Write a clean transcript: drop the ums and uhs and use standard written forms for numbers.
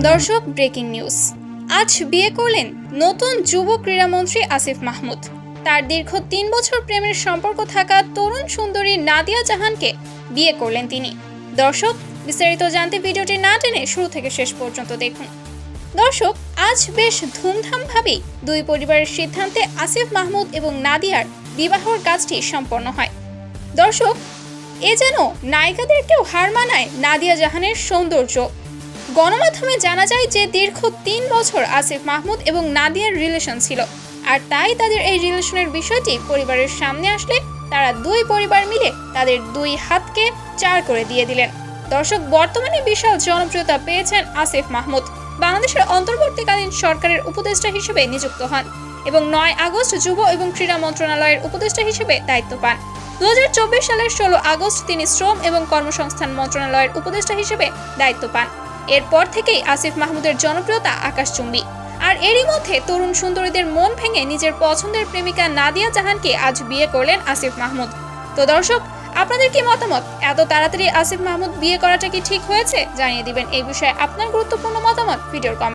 দর্শক, breaking news. আজ বিয়ে করলেন নতুন যুব ক্রীড়ামন্ত্রী আসিফ মাহমুদ। তার দীর্ঘ ৩ বছর প্রেমের সম্পর্ক থাকা তরুণ সুন্দরী নাদিয়া জাহানকে বিয়ে করলেন তিনি। দর্শক, বিস্তারিত জানতে ভিডিওটি না টেনে শুরু থেকে শেষ পর্যন্ত দেখুন। দর্শক, আজ বেশ ধুমধামভাবেই দুই পরিবারের সিদ্ধান্তে আসিফ মাহমুদ এবং নাদিয়ার বিবাহর কাজটি সম্পন্ন হয়। দর্শক, এ যেন নায়িকাদেরকেও হার মানায় নাদিয়া জাহানের সৌন্দর্য। গণমাধ্যমে জানা যায় যে দীর্ঘ ৩ বছর আসিফ মাহমুদ এবং নাদিয়ার রিলেশন ছিল, আর তাই তাদের এই রিলেশনের বিষয়টি পরিবারের সামনে আসলে তারা দুই পরিবার মিলে তাদের দুই হাতকে ৪ করে দিয়ে দিলেন। দর্শক, বর্তমানে বিশাল জনপ্রিয়তা পেয়েছেন আসিফ মাহমুদ। বাংলাদেশের অন্তর্বর্তীকালীন সরকারের উপদেষ্টা হিসেবে নিযুক্ত হন এবং ৯ আগস্ট যুব এবং ক্রীড়া মন্ত্রণালয়ের উপদেষ্টা হিসেবে দায়িত্ব পান। ২০২৪ সালের ১৬ আগস্ট তিনি শ্রম এবং কর্মসংস্থান মন্ত্রণালয়ের উপদেষ্টা হিসেবে দায়িত্ব পান। এরপর থেকেই আসিফ মাহমুদের জনপ্রিয়তা আকাশচুম্বী। আর এরই মধ্যে তরুণ সুন্দরীদের মন ভেঙে নিজের পছন্দের প্রেমিকা নাদিয়া জাহানকে আজ বিয়ে করলেন আসিফ মাহমুদ। তো দর্শক, আপনাদের কি মতামত? এত তাড়াতাড়ি আসিফ মাহমুদ বিয়ে করাটা কি ঠিক হয়েছে? জানিয়ে দিবেন এই বিষয়ে আপনার গুরুত্বপূর্ণ মতামত ভিডিওর কমেন্টে।